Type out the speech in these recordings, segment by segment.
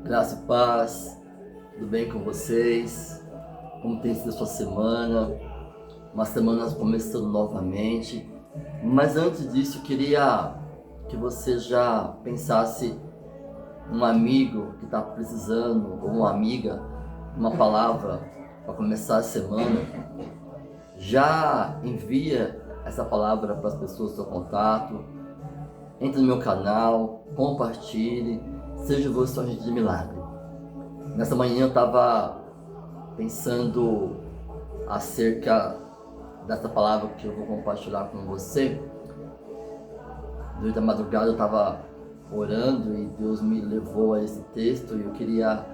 Graça e paz, tudo bem com vocês? Como tem sido a sua semana? Uma semana começando novamente. Mas antes disso, eu queria que você já pensasse um amigo que está precisando, ou uma amiga, uma palavra para começar a semana. Já envia essa palavra para as pessoas do seu contato. Entre no meu canal, compartilhe, seja você um agente de milagre. Nessa manhã eu estava pensando acerca dessa palavra que eu vou compartilhar com você. Durante a madrugada eu estava orando e Deus me levou a esse texto e eu queria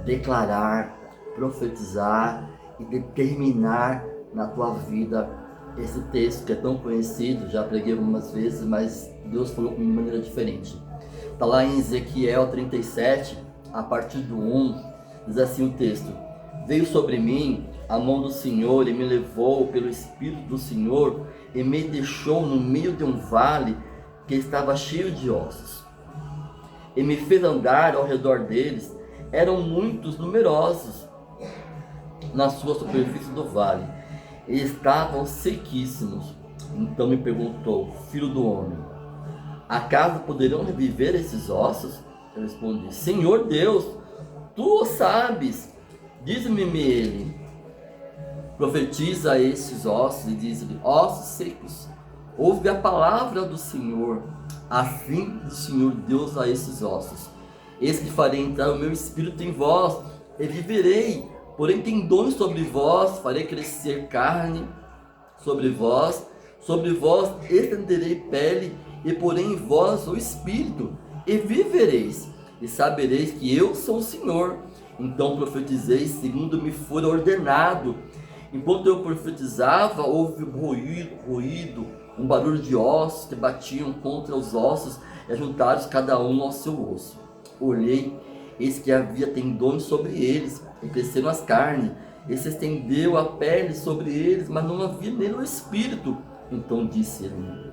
declarar, profetizar e determinar na tua vida esse texto que é tão conhecido, já preguei algumas vezes, mas Deus falou comigo de maneira diferente. Está lá em Ezequiel 37, a partir do 1, diz assim o texto: Veio sobre mim a mão do Senhor e me levou pelo Espírito do Senhor e me deixou no meio de um vale que estava cheio de ossos. E me fez andar ao redor deles, eram muitos numerosos na sua superfície do vale, e estavam sequíssimos. Então me perguntou: Filho do homem, acaso poderão reviver esses ossos? Eu respondi: Senhor Deus, tu o sabes. Diz-me ele: profetiza a esses ossos e diz-lhe: ossos secos, ouve a palavra do Senhor. Assim diz o Senhor Deus a esses ossos: eis que farei entrar o meu espírito em vós e viverei. Porém tendões sobre vós, farei crescer carne sobre vós estenderei pele, e porei em vós o espírito, e vivereis, e sabereis que eu sou o Senhor. Então profetizei segundo me for ordenado. Enquanto eu profetizava, houve ruído, um barulho de ossos que batiam contra os ossos, e ajuntaram cada um ao seu osso. Olhei, eis que havia tendões sobre eles, e cresceram as carnes, e se estendeu a pele sobre eles, mas não havia nele o espírito. Então disse ele: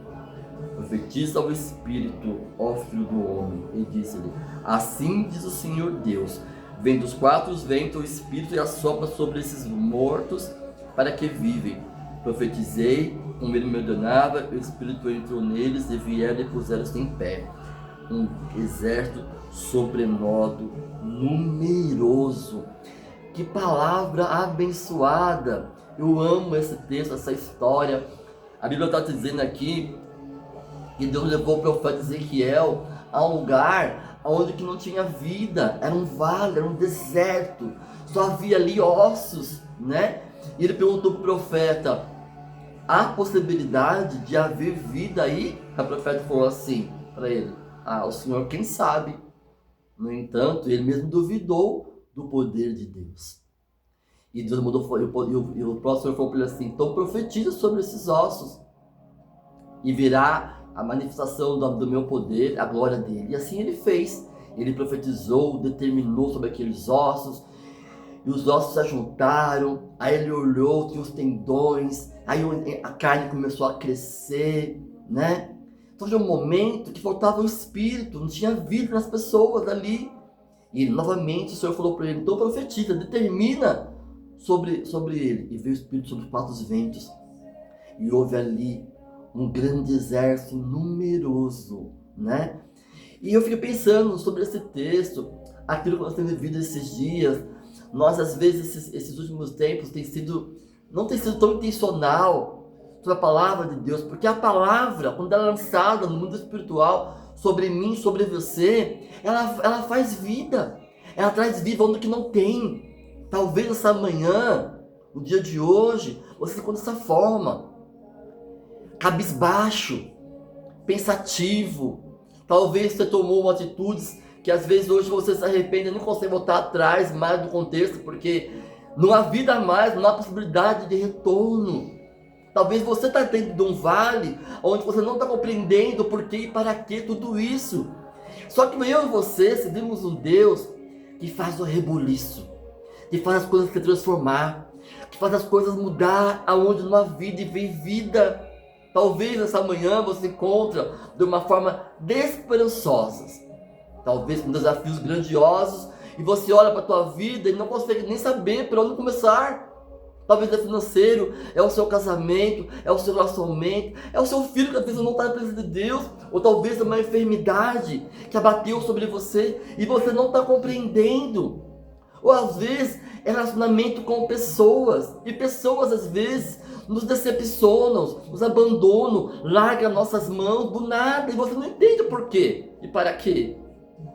profetiza ao espírito, ó filho do homem, e disse-lhe: assim diz o Senhor Deus: vem dos quatro ventos o espírito e assopra sobre esses mortos para que vivem. Profetizei, como ele me ordenava, o espírito entrou neles e vieram e puseram-se em pé. Um exército sobremodo numeroso. Que palavra abençoada! Eu amo esse texto, essa história. A Bíblia está dizendo aqui que Deus levou o profeta Ezequiel a um lugar onde que não tinha vida, era um vale, era um deserto, só havia ali ossos, né? E ele perguntou para o profeta: há possibilidade de haver vida aí? O profeta falou assim para ele: o Senhor quem sabe. No entanto, ele mesmo duvidou do poder de Deus. E Deus mudou, e o próximo falou para ele assim: então profetiza sobre esses ossos, e virá a manifestação do meu poder, a glória dele. E assim ele fez. Ele profetizou, determinou sobre aqueles ossos, e os ossos se ajuntaram. Aí ele olhou, tinha os tendões, aí a carne começou a crescer, né? Então já um momento que faltava o espírito, não tinha vida nas pessoas ali. E novamente o Senhor falou para ele: então profetiza, determina sobre ele. E veio o espírito sobre os quatro ventos, e houve ali um grande exército numeroso, né? E eu fiquei pensando sobre esse texto, aquilo que nós temos vivido esses dias. Nós às vezes esses últimos tempos não tem sido tão intencional sobre a palavra de Deus, porque a palavra, quando ela é lançada no mundo espiritual sobre mim, sobre você, ela faz vida, ela traz vida onde que não tem. Talvez essa manhã, o dia de hoje, você se encontra dessa forma, cabisbaixo, pensativo. Talvez você tomou atitudes que às vezes hoje você se arrepende e não consegue voltar atrás mais do contexto, porque não há vida mais, não há possibilidade de retorno. Talvez você está dentro de um vale onde você não está compreendendo por que e para que tudo isso. Só que eu e você servimos um Deus que faz o rebuliço, que faz as coisas se transformar, que faz as coisas mudar aonde não há vida e vem vida. Talvez nessa manhã você encontra de uma forma desesperançosa, talvez com desafios grandiosos, e você olha para a tua vida e não consegue nem saber por onde começar. Talvez é financeiro, é o seu casamento, é o seu relacionamento, é o seu filho que às vezes não está na presença de Deus, ou talvez é uma enfermidade que abateu sobre você e você não está compreendendo. Ou às vezes é relacionamento com pessoas, e pessoas às vezes nos decepcionam, nos abandonam, largam nossas mãos do nada e você não entende por quê e para quê.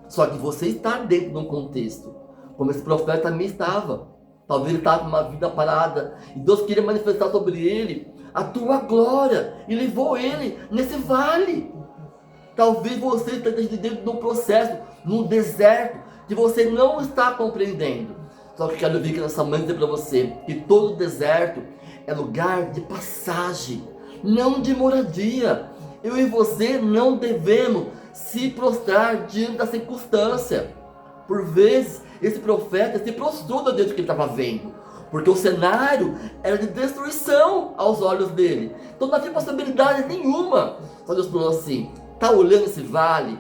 Só que você está dentro de um contexto, como esse profeta também estava. Talvez ele estava com uma vida parada e Deus queria manifestar sobre ele a tua glória e levou ele nesse vale. Talvez você esteja dentro de um processo, num deserto, que você não está compreendendo. Só que quero vir aqui nessa manhã dizer para você que todo deserto é lugar de passagem, não de moradia. Eu e você não devemos se prostrar diante da circunstância. Por vezes, esse profeta se prostrou diante do que ele estava vendo, porque o cenário era de destruição aos olhos dele. Então não havia possibilidade nenhuma. Só Deus falou assim: está olhando esse vale?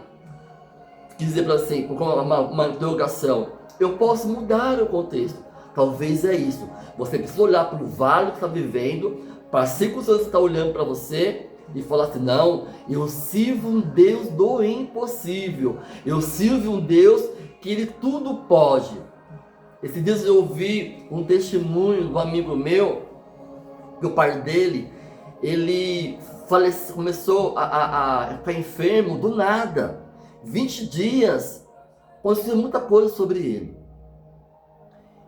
Quis dizer para assim, com uma interrogação. Eu posso mudar o contexto. Talvez é isso. Você precisa olhar para o vale que está vivendo, para as circunstâncias que está olhando para você, e falar assim: não, eu sirvo um Deus do impossível. Eu sirvo um Deus que Ele tudo pode. Esses dias eu ouvi um testemunho de um amigo meu, que o pai dele, ele começou a ficar enfermo do nada. 20 dias, aconteceu muita coisa sobre ele.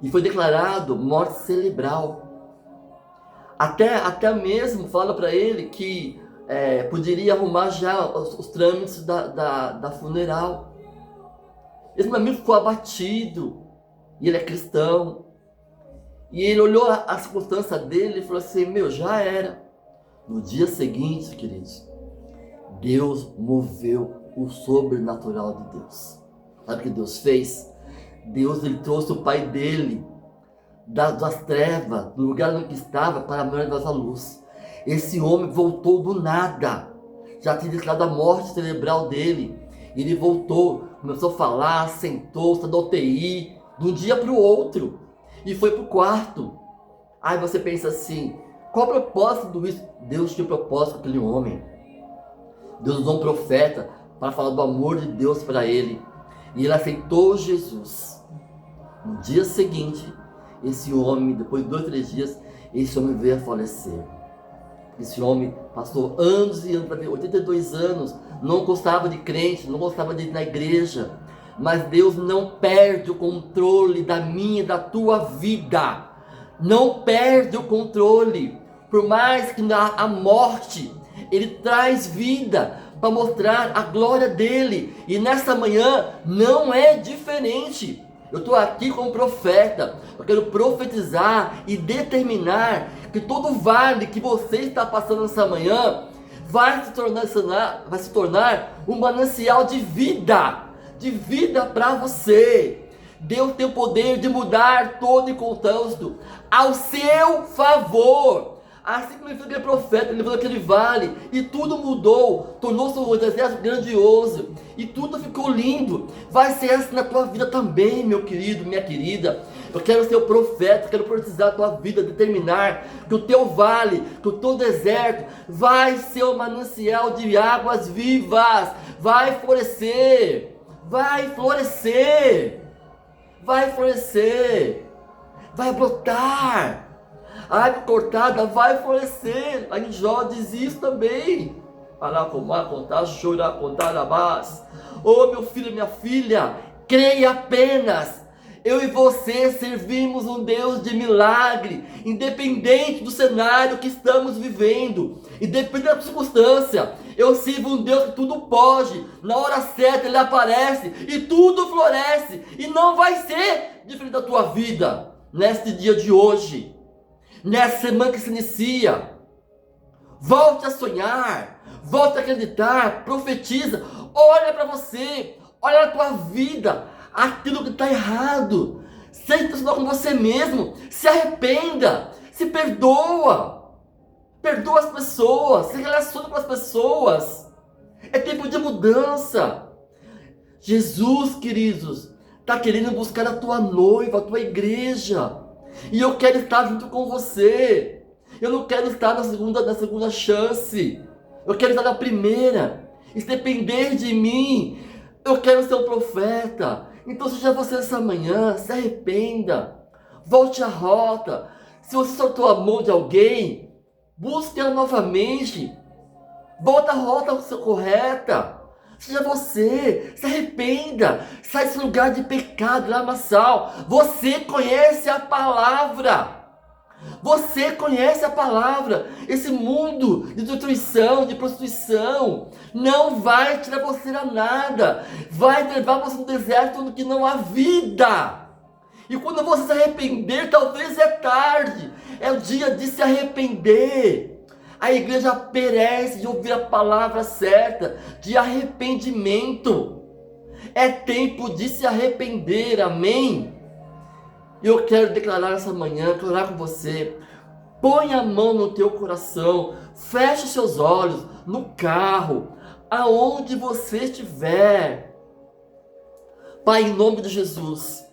E foi declarado morte cerebral. Até mesmo falaram para ele que poderia arrumar já os trâmites da funeral. Esse meu amigo ficou abatido, e ele é cristão, e ele olhou a circunstância dele e falou assim: meu, já era. No dia seguinte, queridos, Deus moveu o sobrenatural de Deus. Sabe o que Deus fez? Deus, ele trouxe o pai dele das trevas, do lugar onde estava, para a glória da luz. Esse homem voltou do nada, já tinha declarado a morte cerebral dele. Ele voltou, começou a falar, sentou, saiu da UTI, de um dia para o outro, e foi para o quarto. Aí você pensa assim: qual o propósito de tudo isso? Deus tinha propósito com aquele homem. Deus usou um profeta para falar do amor de Deus para ele, e ele aceitou Jesus. No dia seguinte, esse homem, depois de 2 ou 3 dias, esse homem veio a falecer. Esse homem passou anos e anos, 82 anos, não gostava de crente, não gostava de ir na igreja. Mas Deus não perde o controle da minha e da tua vida. Não perde o controle. Por mais que a morte, Ele traz vida para mostrar a glória dEle. E nessa manhã não é diferente. Eu estou aqui como profeta. Eu quero profetizar e determinar que todo vale que você está passando nessa manhã vai se tornar um manancial de vida para você. Deus tem o poder de mudar todo o contexto ao seu favor. Assim como ele fez aquele profeta, ele levou aquele vale e tudo mudou, tornou-se um deserto grandioso e tudo ficou lindo. Vai ser assim na tua vida também, meu querido, minha querida. Eu quero ser o profeta, quero profetizar a tua vida, determinar que o teu vale, que o teu deserto vai ser um manancial de águas vivas, vai florescer, vai florescer, vai florescer, vai brotar. A árvore cortada vai florescer. Aí Jó diz isso também. Oh, meu filho, minha filha, creia apenas. Eu e você servimos um Deus de milagre, independente do cenário que estamos vivendo, independente da circunstância. Eu sirvo um Deus que tudo pode. Na hora certa Ele aparece e tudo floresce. E não vai ser diferente da tua vida neste dia de hoje. Nessa semana que se inicia, volte a sonhar, volte a acreditar, profetiza, olha para você, olha na tua vida, aquilo que está errado, seja intencional com você mesmo, se arrependa, se perdoa as pessoas, se relaciona com as pessoas, é tempo de mudança. Jesus, queridos, está querendo buscar a tua noiva, a tua igreja. E eu quero estar junto com você. Eu não quero estar na segunda chance. Eu quero estar na primeira. E se depender de mim, eu quero ser um profeta. Então seja você essa manhã, se arrependa. Volte à rota. Se você soltou a mão de alguém, busque ela novamente. Volta à rota correta. Seja você, se arrependa, sai desse lugar de pecado, lamaçal. Você conhece a palavra. Você conhece a palavra. Esse mundo de destruição, de prostituição, não vai tirar você a nada. Vai levar você no deserto onde não há vida. E quando você se arrepender, talvez é tarde. É o dia de se arrepender. A igreja perece de ouvir a palavra certa, de arrependimento. É tempo de se arrepender, amém? Eu quero declarar essa manhã, declarar com você. Põe a mão no teu coração, feche seus olhos, no carro, aonde você estiver. Pai, em nome de Jesus,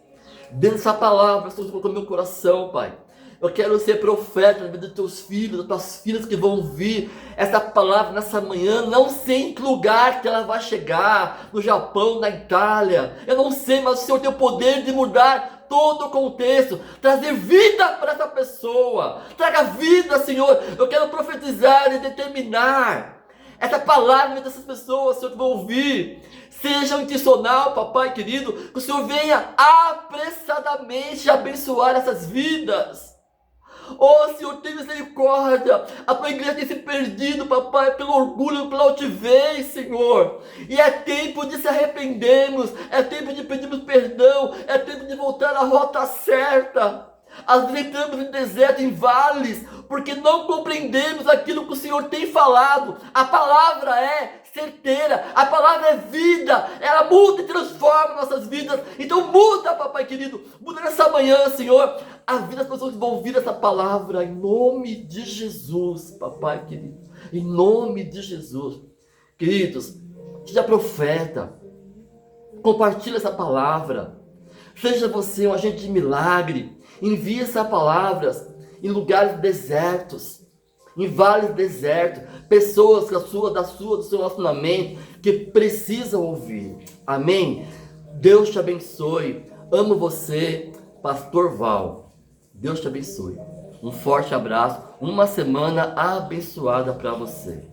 dentro dessa palavra, você colocou no meu coração, Pai. Eu quero ser profeta na vida dos teus filhos, das tuas filhas que vão ouvir essa palavra nessa manhã. Não sei em que lugar que ela vai chegar, no Japão, na Itália. Eu não sei, mas o Senhor tem o poder de mudar todo o contexto, trazer vida para essa pessoa. Traga vida, Senhor. Eu quero profetizar e determinar essa palavra dessas pessoas, Senhor, que vão ouvir. Seja intencional, papai querido, que o Senhor venha apressadamente abençoar essas vidas. Oh, Senhor, tem misericórdia. A tua igreja tem se perdido, papai, pelo orgulho, pela altivez, Senhor. E é tempo de se arrependermos. É tempo de pedirmos perdão. É tempo de voltar à rota certa. Às vezes entramos em deserto, em vales, porque não compreendemos aquilo que o Senhor tem falado. A palavra é certeira, a palavra é vida, ela muda e transforma nossas vidas. Então muda, papai querido, muda nessa manhã, Senhor, a vida das pessoas que vão ouvir essa palavra, em nome de Jesus, papai querido, em nome de Jesus. Queridos, seja profeta, compartilhe essa palavra, seja você um agente de milagre, envie essas palavras em lugares desertos, em vales desertos, pessoas do seu relacionamento que precisam ouvir. Amém? Deus te abençoe. Amo você, Pastor Val. Deus te abençoe. Um forte abraço. Uma semana abençoada para você.